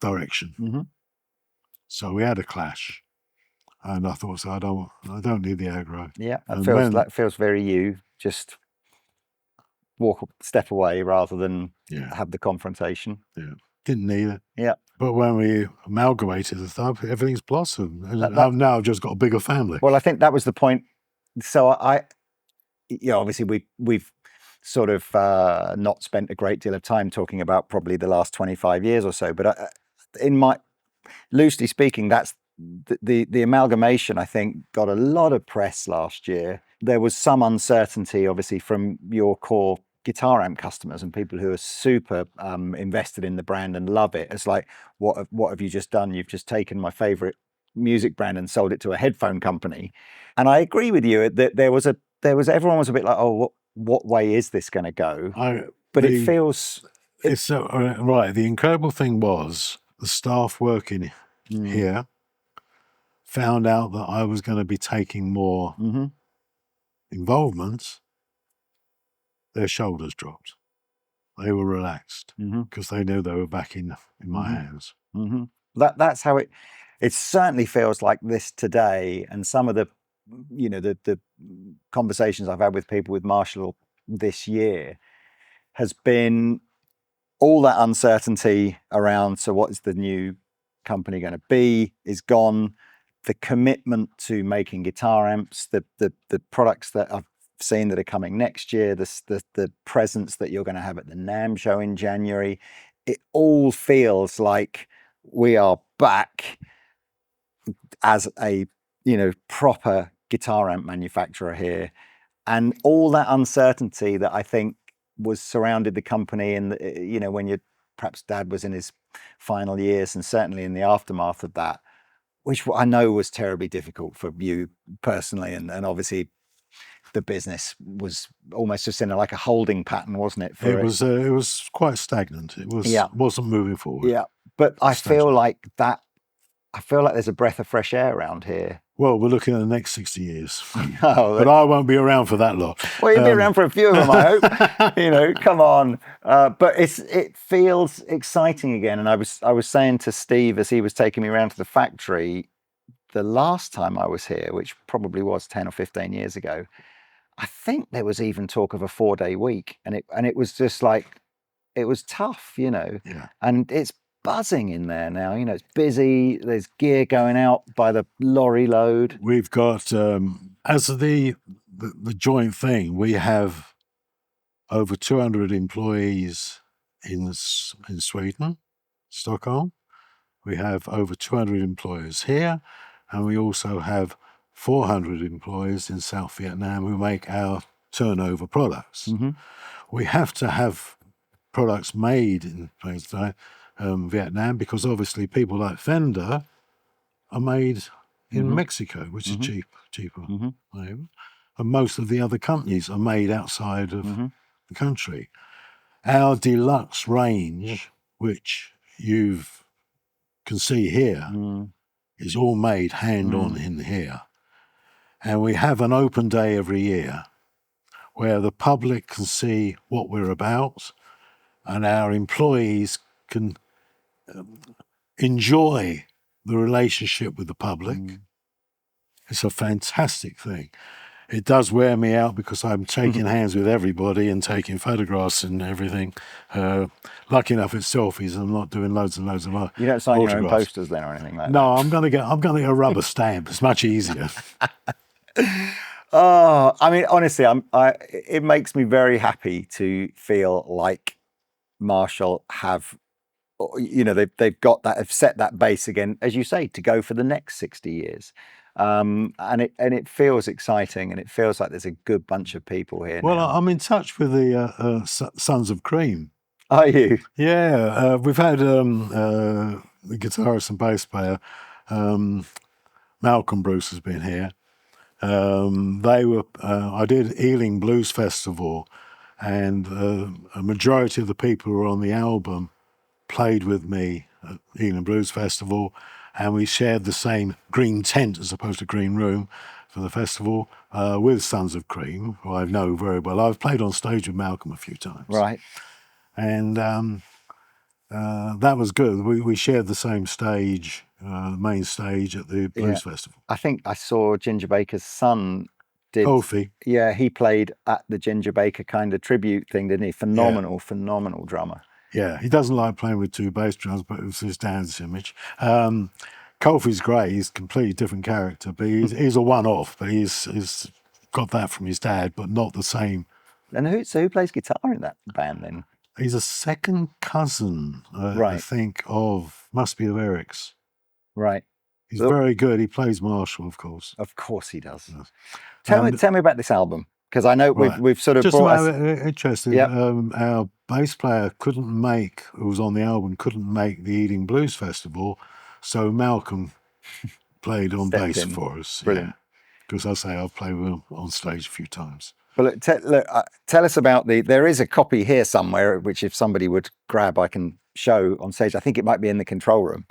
direction. So we had a clash. And I thought, so I don't need the aggro.
Yeah, that feels very you. Just step away rather than have the confrontation.
Yeah, didn't need it.
Yeah.
But when we amalgamated the stuff, everything's blossomed. And I've now just got a bigger family.
Well, I think that was the point. So obviously we've sort of not spent a great deal of time talking about probably the last 25 years or so. But loosely speaking, that's the amalgamation, I think, got a lot of press last year. There was some uncertainty, obviously, from your core guitar amp customers and people who are super invested in the brand and love it. It's like, what have you just done? You've just taken my favorite music brand and sold it to a headphone company. And I agree with you that everyone was a bit like, oh, what way is this going to go? But it feels
it's right. The incredible thing was the staff working here found out that I was going to be taking more involvement. Their shoulders dropped. They were relaxed because they knew they were back in my hands.
That's how it certainly feels like this today. And some of the the conversations I've had with people with Marshall this year has been all that uncertainty around, so what is the new company going to be, is gone. The commitment to making guitar amps, the products that I've seen that are coming next year, the presence that you're going to have at the NAMM show in January, it all feels like we are back as a proper guitar amp manufacturer here. And all that uncertainty that I think was surrounded the company, and when perhaps Dad was in his final years, and certainly in the aftermath of that, which I know was terribly difficult for you personally, and obviously the business was almost just in like a holding pattern, wasn't it?
It was quite stagnant. It wasn't moving forward.
Yeah, but I feel like there's a breath of fresh air around here.
Well, we're looking at the next 60 years. But I won't be around for that lot.
Well, you'll be around for a few of them, I hope. Come on. But it feels exciting again. And I was saying to Steve as he was taking me around to the factory, the last time I was here, which probably was 10 or 15 years ago, I think there was even talk of a 4-day week. And it was just like, it was tough,
Yeah.
And it's buzzing in there now. It's busy. There's gear going out by the lorry load.
We've got as the joint thing, we have over 200 employees in Sweden, Stockholm. We have over 200 employees here, and we also have 400 employees in South Vietnam who make our turnover products. We have to have products made in Vietnam, because obviously people like Fender are made in Mexico, which is cheaper. And most of the other companies are made outside of the country. Our deluxe range, which you can see here, is all made hand-on in here. And we have an open day every year where the public can see what we're about, and our employees can enjoy the relationship with the public. It's a fantastic thing. It does wear me out because I'm shaking hands with everybody and taking photographs and everything. Lucky enough, it's selfies. I'm not doing loads and loads of
You don't sign your own posters then or anything like that?
No, I'm gonna get a rubber stamp. It's much easier.
Oh, I mean, honestly, it makes me very happy to feel like Marshall have, they've set that base again, as you say, to go for the next 60 years. And it feels exciting, and it feels like there's a good bunch of people here.
Well,
now.
I'm in touch with the Sons of Cream.
Are you?
Yeah, we've had the guitarist and bass player Malcolm Bruce has been here. I did Ealing Blues Festival, and a majority of the people who were on the album played with me at Ealing Blues Festival, and we shared the same green tent as opposed to green room for the festival with Sons of Cream, who I know very well. I've played on stage with Malcolm a few times.
Right.
And that was good. We shared the same stage, main stage at the Blues Festival.
I think I saw Ginger Baker's son did.
Kofi.
Yeah, he played at the Ginger Baker kind of tribute thing, didn't he? Phenomenal drummer.
Yeah, he doesn't like playing with two bass drums, but it was his dad's image. Kofi's great. He's a completely different character, but he's a one-off. But he's got that from his dad, but not the same.
And who plays guitar in that band then?
He's a second cousin,
right.
I think, must be of Eric's.
Right.
He's very good. He plays Marshall, of course.
Of course he does. Tell me about this album, Because I know
Right.
we've sort of
Just
brought
about
us.
interested,
Yep.
our bass player couldn't make, who was on the album, couldn't make the Ealing Blues Festival, so Malcolm played on
Stepped
bass
in.
for us.
Brilliant.
Yeah, because I say I've played with him on stage a few times.
Well, tell us about there is a copy here somewhere, which if somebody would grab, I can show on stage. I think it might be in the control room.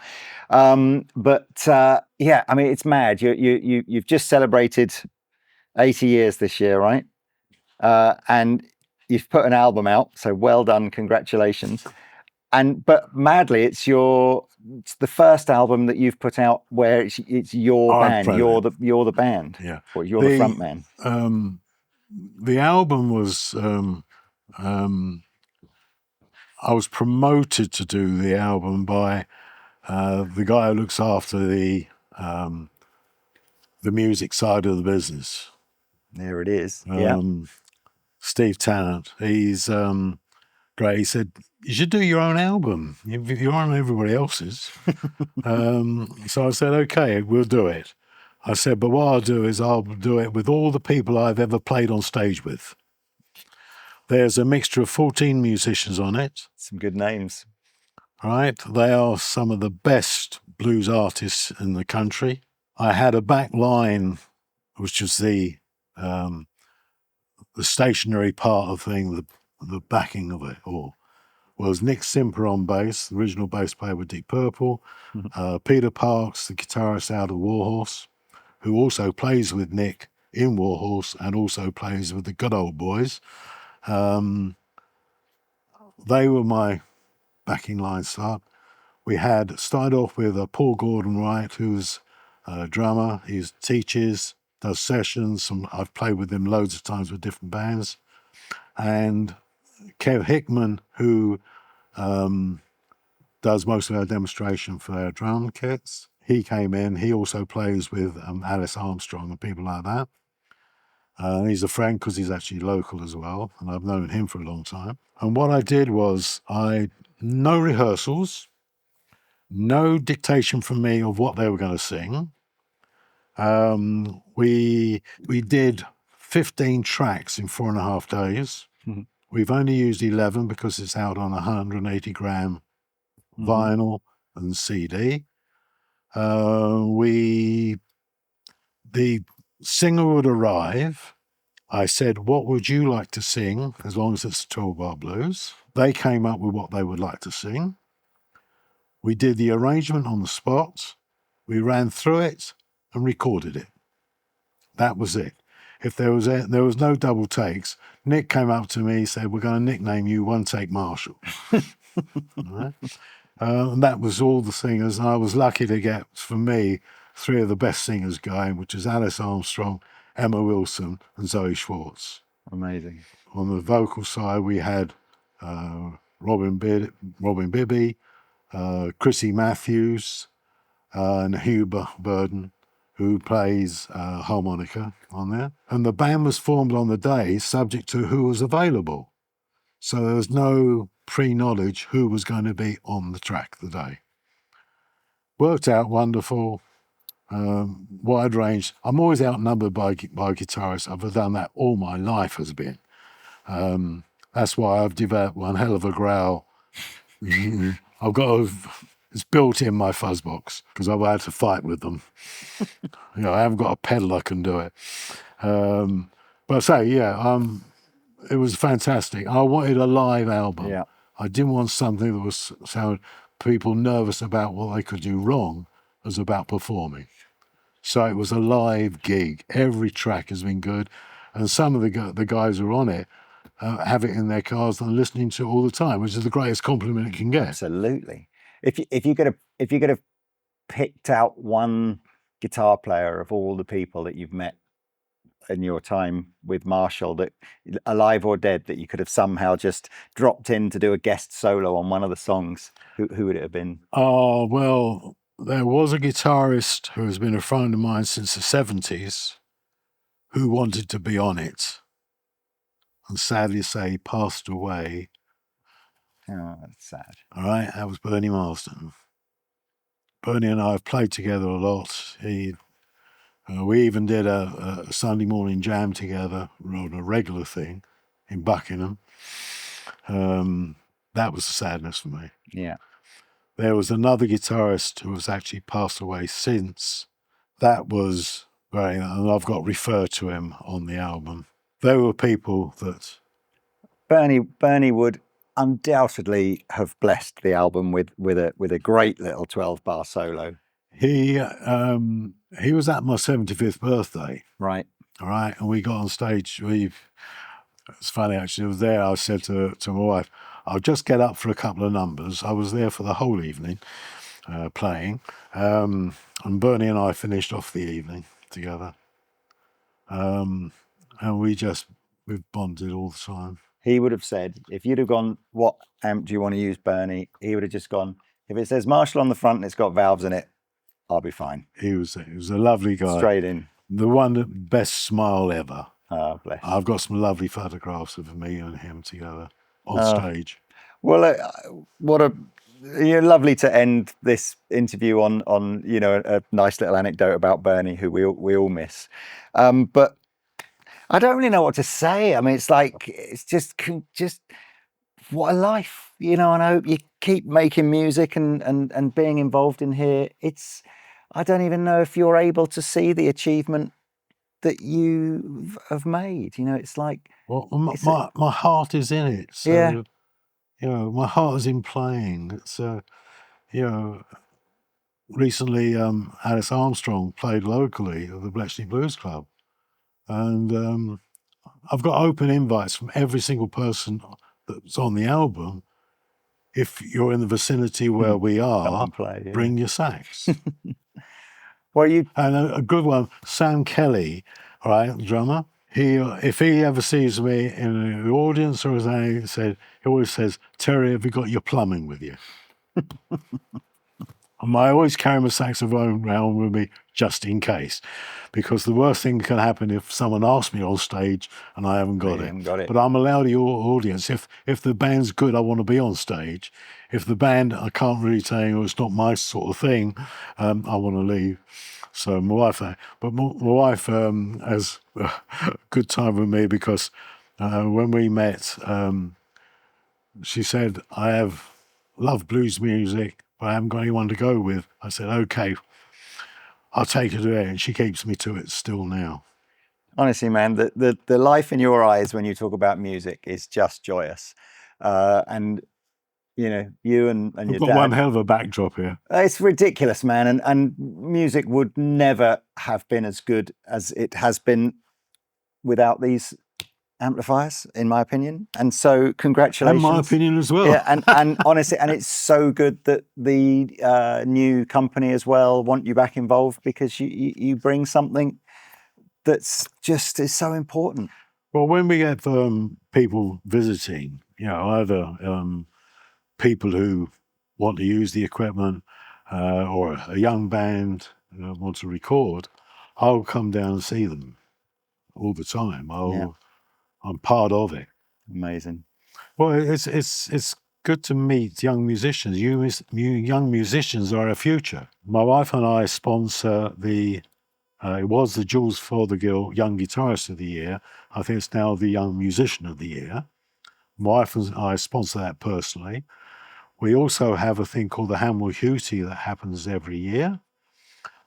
Yeah, I mean, it's mad. You've just celebrated 80 years this year, right? And you've put an album out, so well done, congratulations. But madly, it's the first album that you've put out where it's your
I'm
band.
proud
You're
of
the band.
Yeah,
Or you're the front man.
the album was. I was promoted to do the album by the guy who looks after the music side of the business.
There it is. Yeah.
Steve Tennant. He's great. He said, you should do your own album. You're on everybody else's. So I said, okay, we'll do it. I said, but what I'll do is I'll do it with all the people I've ever played on stage with. There's a mixture of 14 musicians on it.
Some good names.
Right? They are some of the best blues artists in the country. I had a back line, which was the stationary part of thing, the backing of it all, was Nick Simper on bass, the original bass player with Deep Purple, Peter Parks, the guitarist out of Warhorse, who also plays with Nick in Warhorse and also plays with the Good Old Boys. They were my backing line start. We had started off with Paul Gordon Wright, who's a drummer. He teaches, does sessions. I've played with him loads of times with different bands. And Kev Hickman, who does most of our demonstration for our drum kits. He came in. He also plays with Alice Armstrong and people like that. He's a friend because he's actually local as well, and I've known him for a long time. And what I did was no rehearsals, no dictation from me of what they were going to sing. We did 15 tracks in 4.5 days. We've only used 11 because it's out on 180 gram vinyl and CD. The singer would arrive. I said, what would you like to sing, as long as it's 12-bar blues? They came up with what they would like to sing. We did the arrangement on the spot. We ran through it and recorded it. That was it. If there was no double takes, Nick came up to me and said, we're going to nickname you One Take Marshall. Right? And that was all the singers. And I was lucky to get, for me, 3 of the best singers going, which is Alice Armstrong, Emma Wilson, and Zoe Schwartz.
Amazing.
On the vocal side, we had Robin Bibby, Chrissy Matthews, and Hugh Burden, who plays harmonica on there. And the band was formed on the day subject to who was available. So there was no pre-knowledge who was going to be on the track the day. Worked out wonderful, wide range. I'm always outnumbered by guitarists. I've done that all my life has been. That's why I've developed one hell of a growl. It's built in my fuzz box because I've had to fight with them. I haven't got a pedal I can do it. But I say, it was fantastic. I wanted a live album.
Yeah.
I didn't want something that was sound people nervous about what they could do wrong. It was about performing. So it was a live gig. Every track has been good, and some of the guys who are on it have it in their cars and listening to it all the time, which is the greatest compliment it can get.
Absolutely. If you could have picked out one guitar player of all the people that you've met in your time with Marshall, that alive or dead, that you could have somehow just dropped in to do a guest solo on one of the songs, who would it have been?
Oh, well, there was a guitarist who has been a friend of mine since the 70s who wanted to be on it, and sadly to say he passed away.
Oh, that's sad.
All right, that was Bernie Marsden. Bernie and I have played together a lot. He We even did a Sunday morning jam together on a regular thing in Buckingham. That was a sadness for me.
Yeah.
There was another guitarist who has actually passed away since. That was very, and I've got referred to him on the album. There were people that...
Bernie would undoubtedly have blessed the album with a great little 12-bar solo.
He was at my 75th birthday.
Right.
All right, and we got on stage. It's funny actually. I was there. I said to my wife, "I'll just get up for a couple of numbers." I was there for the whole evening, playing, and Bernie and I finished off the evening together, and we've bonded all the time.
He would have said, if you'd have gone, "What amp do you want to use, Bernie?" He would have just gone, "If it says Marshall on the front and it's got valves in it, I'll be fine."
He was a lovely guy.
Straight in.
The one that best smile ever.
Oh, bless.
I've got some lovely photographs of me and him together on stage.
Well, lovely to end this interview on a nice little anecdote about Bernie, who we all miss. But I don't really know what to say. I mean, it's just what a life, and I hope you keep making music and being involved in here. I don't even know if you're able to see the achievement that you have made. It's like...
Well, my heart is in it. So,
yeah.
My heart is in playing. It's, recently Alice Armstrong played locally at the Bletchley Blues Club. And I've got open invites from every single person that's on the album. If you're in the vicinity where we are, bring your sax. And a good one, Sam Kelly, all right, drummer. If he ever sees me in the audience or anything, he always says, "Terry, have you got your plumbing with you?" And I always carry my saxophone around with me just in case, because the worst thing that can happen if someone asks me on stage and I haven't got it. But I'm allowed the audience. If the band's good, I want to be on stage. If the band, I can't really tell you, it's not my sort of thing, I want to leave. So my wife has a good time with me, because when we met, she said, "I love blues music, but I haven't got anyone to go with." I said, "Okay, I'll take her there," and she keeps me to it still now.
Honestly, man, the life in your eyes when you talk about music is just joyous. And you and your dad.
We've got one hell of a backdrop here.
It's ridiculous, man. And music would never have been as good as it has been without these amplifiers, in my opinion. And so congratulations.
And my opinion as well.
Yeah, and honestly, and it's so good that the new company as well want you back involved, because you bring something that's just is so important.
Well, when we get people visiting, either people who want to use the equipment or a young band want to record, I'll come down and see them all the time. I'm part of it.
Amazing.
Well, it's good to meet young musicians. You young musicians are our future. My wife and I sponsor it was the Jules Fothergill Young Guitarist of the Year. I think it's now the Young Musician of the Year. My wife and I sponsor that personally. We also have a thing called the Hamwell Hootie that happens every year.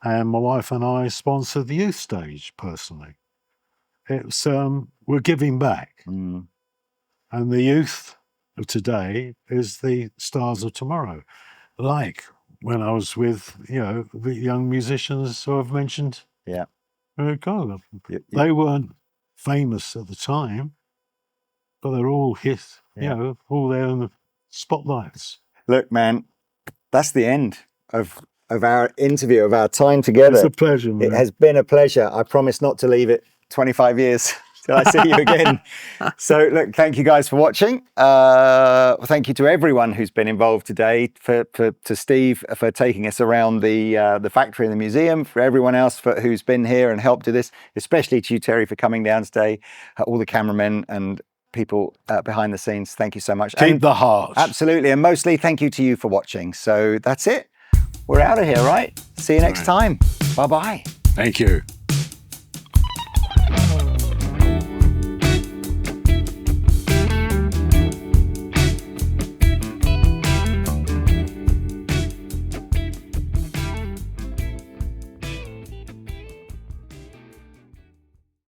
And my wife and I sponsor the youth stage personally. It's we're giving back.
Mm.
And the youth of today is the stars of tomorrow. Like when I was with, the young musicians who I've mentioned.
Yeah.
They weren't famous at the time, but they're all hit, all there in the spotlights.
Look, man, that's the end of our interview, of our time together.
It's a pleasure, man.
It has been a pleasure. I promise not to leave it 25 years till I see you again. So, look, thank you guys for watching. Thank you to everyone who's been involved today, to Steve for taking us around the factory and the museum, for everyone else who's been here and helped do this, especially to you, Terry, for coming down today, all the cameramen and people behind the scenes. Thank you so much.
Keep the heart.
Absolutely. And mostly thank you to you for watching. So that's it. We're out of here, right? See you next time. Bye-bye.
Thank you.